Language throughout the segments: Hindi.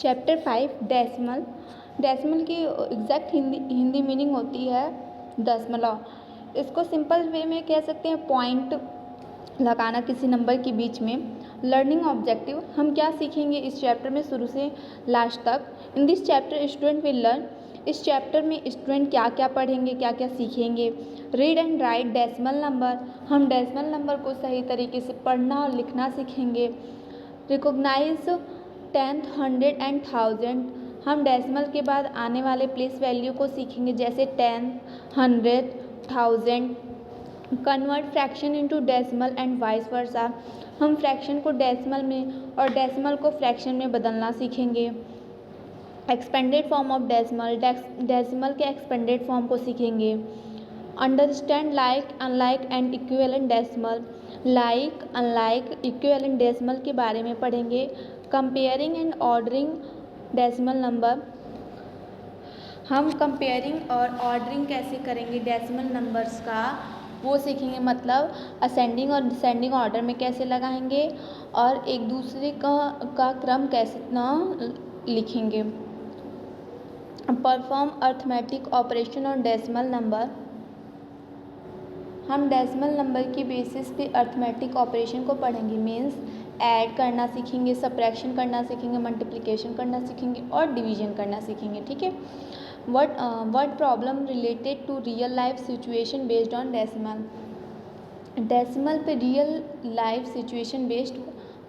Chapter 5 decimal. डेसिमल की एग्जैक्ट हिंदी मीनिंग होती है दशमलव। इसको सिंपल वे में कह सकते हैं पॉइंट लगाना किसी नंबर के बीच में। लर्निंग ऑब्जेक्टिव, हम क्या सीखेंगे इस चैप्टर में शुरू से लास्ट तक। In this chapter student will learn, इस चैप्टर में स्टूडेंट क्या क्या पढ़ेंगे, क्या क्या सीखेंगे। Read and write decimal number, हम डेसिमल नंबर को सही तरीके से पढ़ना और लिखना सीखेंगे। Recognise tenth, hundred and thousand, हम डेसिमल के बाद आने वाले प्लेस वैल्यू को सीखेंगे, जैसे tenth, hundred, thousand. Convert fraction into decimal and vice versa, हम फ्रैक्शन को डेसिमल में और डेसिमल को फ्रैक्शन में बदलना सीखेंगे। Expanded form of decimal, decimal के एक्सपेंडेड फॉर्म को सीखेंगे। Understand like, unlike and equivalent decimal, like, unlike, equivalent decimal के बारे में पढ़ेंगे। Comparing and ordering decimal number, हम कंपेयरिंग और ऑर्डरिंग कैसे करेंगे डेसिमल नंबर्स का वो सीखेंगे, मतलब असेंडिंग और डिसेंडिंग ऑर्डर में कैसे लगाएंगे और एक दूसरे का क्रम कैसे लिखेंगे। Perform arithmetic operation on decimal number, हम डेसिमल नंबर की बेसिस पे अर्थमेटिक ऑपरेशन को पढ़ेंगे। मीन्स ऐड करना सीखेंगे, सब्ट्रैक्शन करना सीखेंगे, मल्टीप्लिकेशन करना सीखेंगे और डिवीजन करना सीखेंगे। ठीक है। What problem related to real life situation based on decimal, decimal पे रियल लाइफ सिचुएशन बेस्ड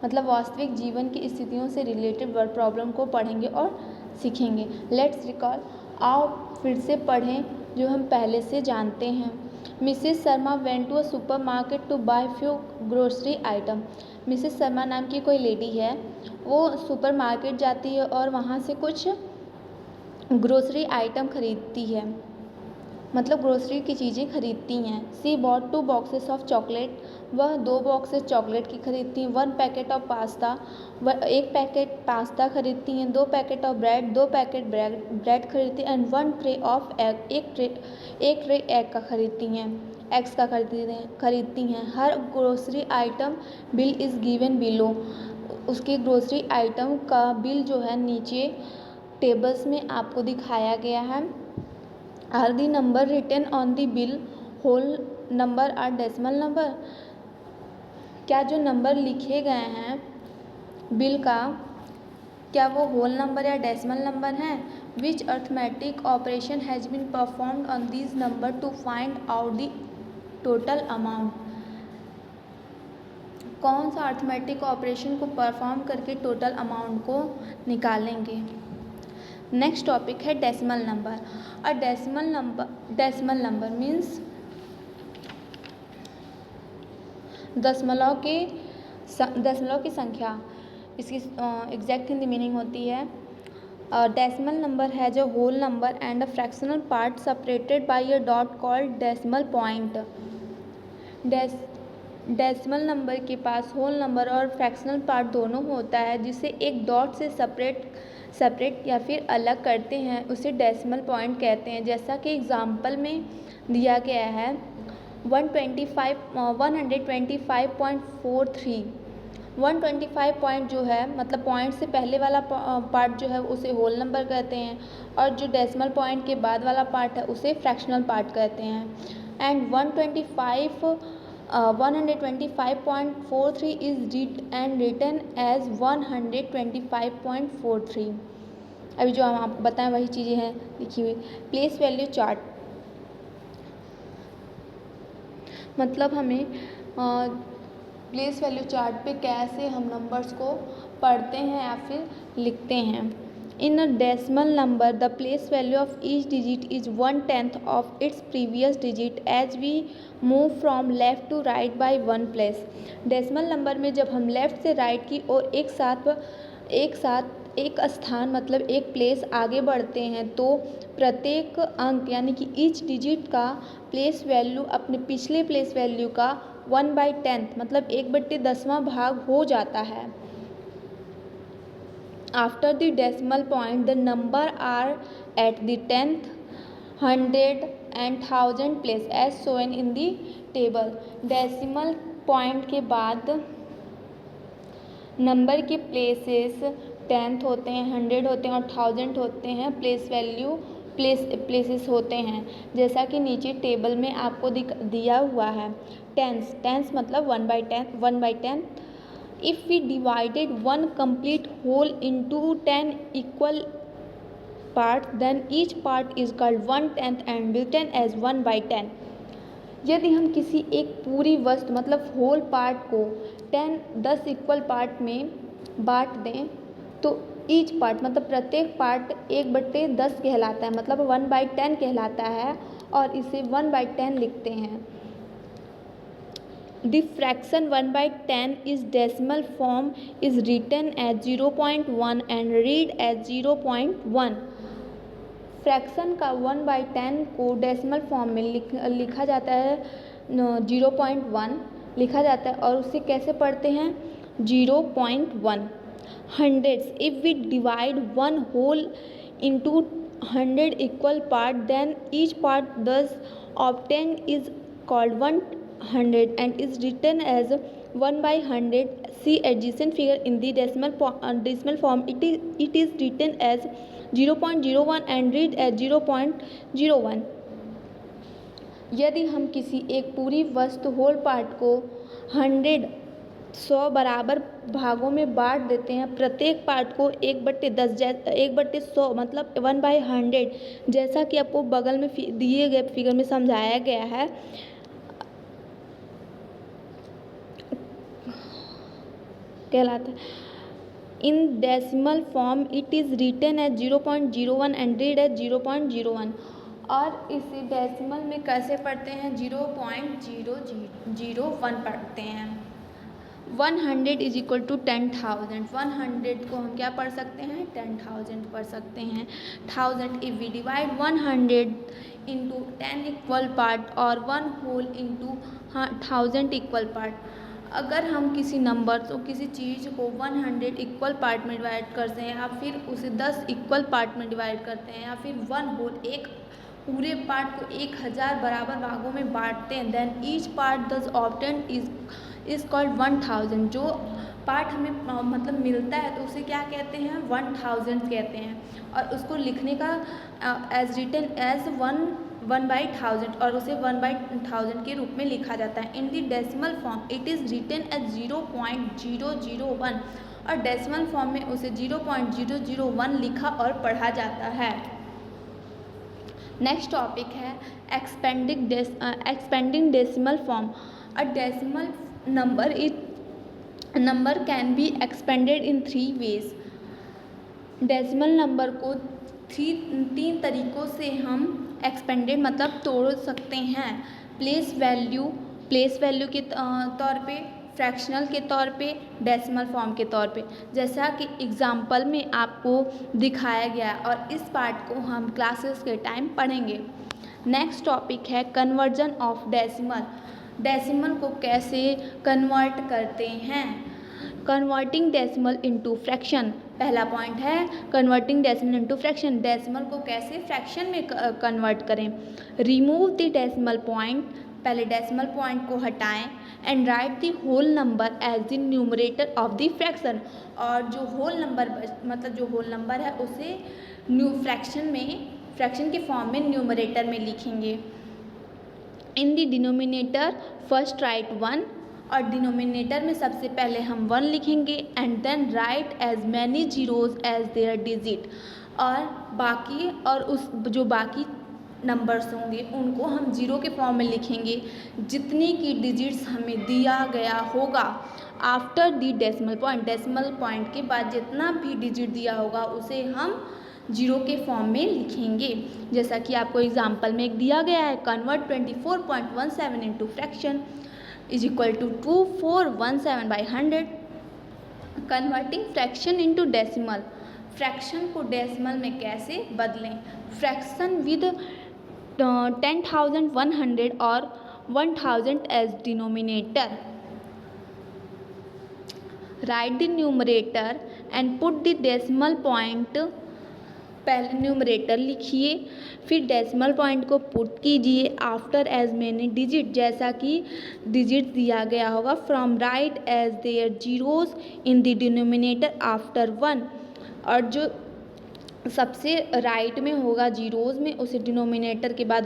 मतलब वास्तविक जीवन की स्थितियों से रिलेटेड वर्ड प्रॉब्लम को पढ़ेंगे और सीखेंगे। लेट्स रिकॉल, आओ फिर से पढ़ें जो हम पहले से जानते हैं। Mrs Sharma went to a super market to buy few grocery item, Mrs Sharma नाम की कोई लेडी है, वो सुपर मार्केट जाती है और वहाँ से कुछ ग्रोसरी आइटम खरीदती है, मतलब ग्रोसरी की चीज़ें खरीदती हैं। सी बॉट 2 बॉक्सेस ऑफ चॉकलेट, वह 2 बॉक्सेस चॉकलेट की खरीदती हैं। 1 पैकेट ऑफ पास्ता, वह 1 पैकेट पास्ता खरीदती हैं। 2 packet of bread, 2 packet bread खरीदती हैं। एंड 1 ट्रे ऑफ एग, एक ट्रे एग का खरीदती हैं, एग्स का खरीदती हैं। हर grocery item bill is given below, उसके ग्रोसरी आइटम का बिल जो है नीचे टेबल्स में आपको दिखाया गया है। Are the number written on the bill whole number or decimal number, क्या जो नंबर लिखे गए हैं बिल का क्या वो होल नंबर या डेसिमल नंबर हैं। Which arithmetic operation has been performed on this number to find out the total amount, कौन सा अर्थमेटिक ऑपरेशन को परफॉर्म करके टोटल अमाउंट को निकालेंगे। नेक्स्ट टॉपिक है decimal number. A decimal number means दशमलव की संख्या, इसकी एग्जैक्ट हिंदी मीनिंग होती है decimal number has a whole number and a fractional part separated by a dot called decimal point. Decimal number के पास होल नंबर और फ्रैक्शनल पार्ट दोनों होता है, जिसे एक डॉट से सेपरेट या फिर अलग करते हैं, उसे डेसिमल पॉइंट कहते हैं। जैसा कि एग्जाम्पल में दिया गया है 125.43, 125 पॉइंट जो है मतलब पॉइंट से पहले वाला पार्ट जो है उसे होल नंबर कहते हैं और जो डेसिमल पॉइंट के बाद वाला पार्ट है उसे फ्रैक्शनल पार्ट कहते हैं। And 125.43 is written as 125.43। अभी जो हम आपको बताएं वही चीज़ें हैं लिखी हुई। प्लेस वैल्यू चार्ट, मतलब हमें प्लेस वैल्यू चार्ट पे कैसे हम नंबर्स को पढ़ते हैं या फिर लिखते हैं। In a decimal number the place value of each digit is 1/10 of its previous digit as we move from left to right by 1 place. Decimal number में जब हम लेफ्ट से राइट की ओर एक साथ एक स्थान मतलब एक प्लेस आगे बढ़ते हैं तो प्रत्येक अंक यानी कि ईच डिजिट का प्लेस वैल्यू अपने पिछले प्लेस वैल्यू का 1/10 मतलब 1/10वां भाग हो जाता है। After the decimal point the number are at the 10th, 100 and 1000 place as shown in the table. Decimal point के बाद नंबर के प्लेसेस टेंथ होते हैं, 100 होते हैं और 1000 होते हैं प्लेसेस होते हैं। जैसा कि नीचे टेबल में आपको दिया हुआ है। टेंस मतलब 1/10। If we divided one complete whole into 10 equal part then each part is called 1/10 and written as 1/10। यदि हम किसी एक पूरी वस्तु मतलब होल पार्ट को 10 इक्वल पार्ट में बांट दें तो ईच पार्ट मतलब प्रत्येक पार्ट 1/10 कहलाता है, मतलब 1/10 कहलाता है और इसे 1/10 लिखते हैं। The fraction 1/10 is decimal form is written as 0.1 and read as 0.1। Fraction का 1/10 को डेसिमल फॉर्म में लिखा जाता है 0.1 लिखा जाता है और उसे कैसे पढ़ते हैं 0.1। Hundreds if we divide one whole into 100 equal part then each part thus obtain is called 100 and is written as 1/100। See adjacent figure in the decimal form. It is written as 0.01 and read as 0.01। यदि हम किसी एक पूरी वस्तु होल पार्ट को 100 बराबर भागों में बांट देते हैं, प्रत्येक पार्ट को 1/100 मतलब 1/100 जैसा कि आपको बगल में दिए गए फिगर में समझाया गया है कहलाता है। In decimal form it is written as 0.01 and read as 0.01। और इसे डेसिमल में कैसे पढ़ते हैं 0.0001 पढ़ते हैं। 100 इज इक्वल टू 10,000। 100 को हम क्या पढ़ सकते हैं 10,000 पढ़ सकते हैं। 1000 if we divide 100 into 10 equal part और 1 होल इंटू 1000 इक्वल पार्ट। अगर हम किसी नंबर तो किसी चीज़ को 100 इक्वल पार्ट में डिवाइड करते हैं या फिर उसे 10 इक्वल पार्ट में डिवाइड करते हैं या फिर 1 होल एक पूरे पार्ट को 1000 बराबर भागों में बांटते हैं then each part thus obtain is called 1000। जो पार्ट हमें मतलब मिलता है तो उसे क्या कहते हैं 1000 कहते हैं और उसको लिखने का एज रिटन एज 1/1000 और उसे 1/1000 के रूप में लिखा जाता है। In the decimal form it is written as 0.001 और डेसिमल फॉर्म में उसे 0.001 लिखा और पढ़ा जाता है। नेक्स्ट टॉपिक है expanding decimal form. A decimal number can be expanded in 3 ways. Decimal number को 3 तरीक़ों से हम एक्सपेंडेड मतलब तोड़ सकते हैं। प्लेस वैल्यू के तौर पे, फ्रैक्शनल के तौर पे, डेसिमल फॉर्म के तौर पे, जैसा कि एग्जाम्पल में आपको दिखाया गया और इस पार्ट को हम क्लासेस के टाइम पढ़ेंगे। नेक्स्ट टॉपिक है कन्वर्जन ऑफ डेसिमल। डेसिमल को कैसे कन्वर्ट करते हैं। कन्वर्टिंग डेसिमल इनटू फ्रैक्शन पहला पॉइंट है converting decimal into fraction. Decimal को कैसे फ्रैक्शन में कन्वर्ट करें। रिमूव द डेसिमल पॉइंट, पहले डेसिमल पॉइंट को हटाएं and write the whole number as the numerator of the fraction. और जो होल नंबर मतलब जो होल नंबर है उसे फ्रैक्शन के फॉर्म में न्यूमरेटर में लिखेंगे। In the denominator first write 1 और डिनोमिनेटर में सबसे पहले हम 1 लिखेंगे and then write as many zeros as there digit. और उस जो बाकी नंबर्स होंगे उनको हम जीरो के फॉर्म में लिखेंगे जितनी की डिजिट्स हमें दिया गया होगा after the decimal point. Decimal point के बाद जितना भी डिजिट दिया होगा उसे हम जीरो के फॉर्म में लिखेंगे। जैसा कि आपको एग्जाम्पल में एक दिया गया है convert 24.17 into fraction is equal to 2417/100। Converting fraction into decimal. Fraction को डेसिमल में कैसे बदलें। फ्रैक्शन विद 10,100 और 1000 as denominator. Write the numerator and put the decimal point. पहले न्यूमरेटर लिखिए फिर डेसिमल पॉइंट को पुट कीजिए आफ्टर एज मैनी डिजिट जैसा कि डिजिट दिया गया होगा। From right as there zeros in the denominator after 1 और जो सबसे राइट में होगा जीरोज़ में, उसे डिनोमिनेटर के बाद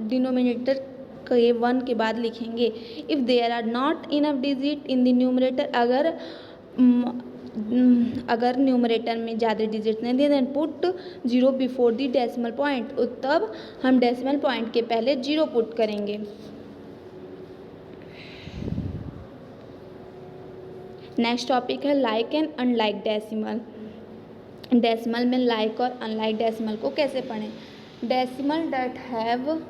डिनोमिनेटर के 1 के बाद लिखेंगे। If there are not enough digit in the numerator, अगर न्यूमरेटर में ज़्यादा डिजिट नहीं दिए, then put 0 before the decimal point, तब हम डेसिमल पॉइंट के पहले 0 पुट करेंगे। नेक्स्ट टॉपिक है like and unlike decimal. Decimal में लाइक और अनलाइक डेसिमल को कैसे पढ़ें। Decimal that have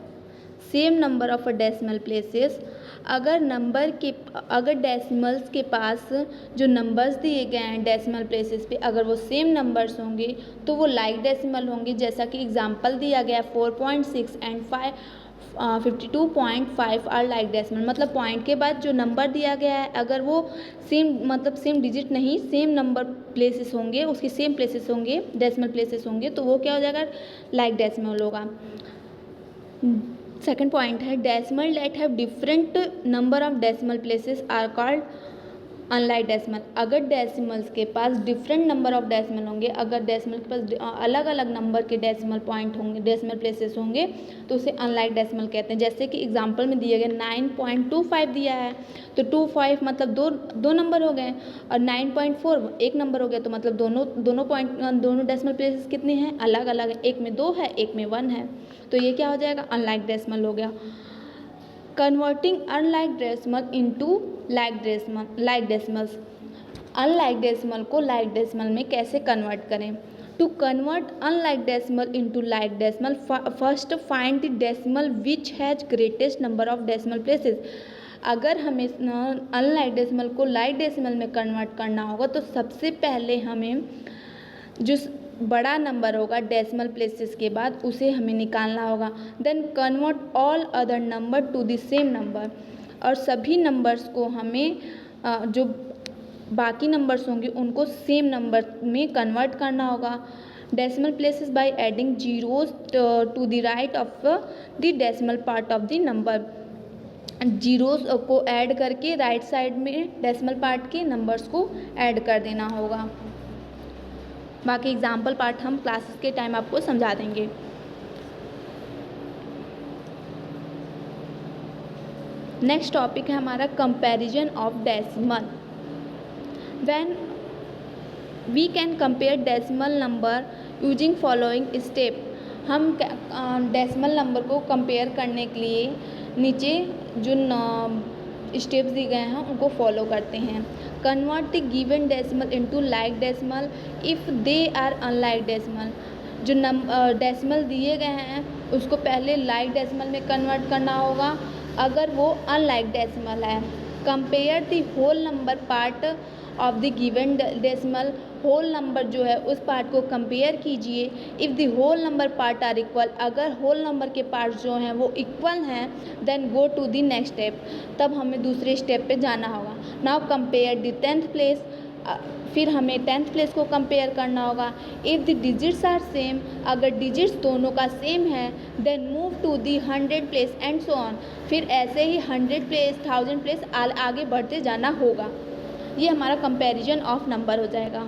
same number of decimal places, अगर डेसिमल्स के पास जो नंबर्स दिए गए हैं डेसिमल प्लेसेस पे, अगर वो सेम नंबर्स होंगे तो वो लाइक डेसिमल होंगे। जैसा कि एग्जांपल दिया गया 4.6 एंड 52.5 आर लाइक डेसिमल, मतलब पॉइंट के बाद जो नंबर दिया गया है अगर वो सेम डिजिट नहीं, सेम नंबर प्लेसेस होंगे, उसके सेम प्लेसेस होंगे, डेसिमल प्लेसेस होंगे, तो वो क्या हो जाएगा, लाइक डेसिमल होगा। सेकंड पॉइंट है decimal that have different number of decimal places are called unlike decimal. अगर डेसिमल्स के पास डिफरेंट नंबर ऑफ डेसिमल होंगे, अगर डेसिमल के पास अलग अलग नंबर के डेसिमल पॉइंट होंगे, डेसिमल प्लेसेस होंगे, तो उसे अनलाइक डेसिमल कहते हैं। जैसे कि एग्जांपल में दिया गया 9.25 दिया है, तो 25 मतलब दो नंबर हो गए, और 9.4 एक नंबर हो गया, तो मतलब दोनों डेसिमल प्लेसेस कितने हैं, अलग अलग है, एक में 2 है, एक में 1 है, तो ये क्या हो जाएगा, अनलाइक डेसिमल हो गया। Converting unlike decimal into like decimals. Unlike decimal को लाइक डेसिमल में कैसे कन्वर्ट करें। To convert unlike decimal into like decimal, first find the decimal which has greatest number of decimal places. अगर हमें अनलाइक डेसिमल को लाइक डेसिमल में कन्वर्ट करना होगा तो सबसे पहले हमें जो बड़ा नंबर होगा डेसिमल प्लेसेस के बाद उसे हमें निकालना होगा। Then convert all other number to the same number, और सभी नंबर्स को हमें जो बाकी नंबर्स होंगे उनको सेम नंबर में कन्वर्ट करना होगा। Decimal places by adding zeros to the right of the decimal part of the number. Zeros को ऐड करके राइट साइड में डेसिमल पार्ट के नंबर्स को ऐड कर देना होगा। बाकी एग्जाम्पल पार्ट हम क्लासेस के टाइम आपको समझा देंगे। नेक्स्ट टॉपिक है हमारा comparison of decimal. When we can compare decimal number using following step. हम डेसिमल नंबर को कंपेयर करने के लिए नीचे जो स्टेप्स दिए गए हैं उनको फॉलो करते हैं। Convert the given decimal into like decimal if they are unlike decimal. जो डेसिमल दिए गए हैं उसको पहले लाइक डेसिमल में कन्वर्ट करना होगा अगर वो अनलाइक डेसिमल है। Compare the whole number part of the given decimal. Whole number जो है उस पार्ट को कंपेयर कीजिए। If the whole number part are equal, अगर होल नंबर के पार्ट्स जो हैं वो इक्वल हैं, then go to the next step, तब हमें दूसरे स्टेप पे जाना होगा। Now compare the 10th place, फिर हमें 10th प्लेस को कंपेयर करना होगा। If the digits are same, अगर डिजिट्स दोनों का सेम है, then move to the 100 place and so on. फिर ऐसे ही 100 प्लेस 1000 प्लेस आगे बढ़ते जाना होगा। ये हमारा कंपैरिजन ऑफ नंबर हो जाएगा।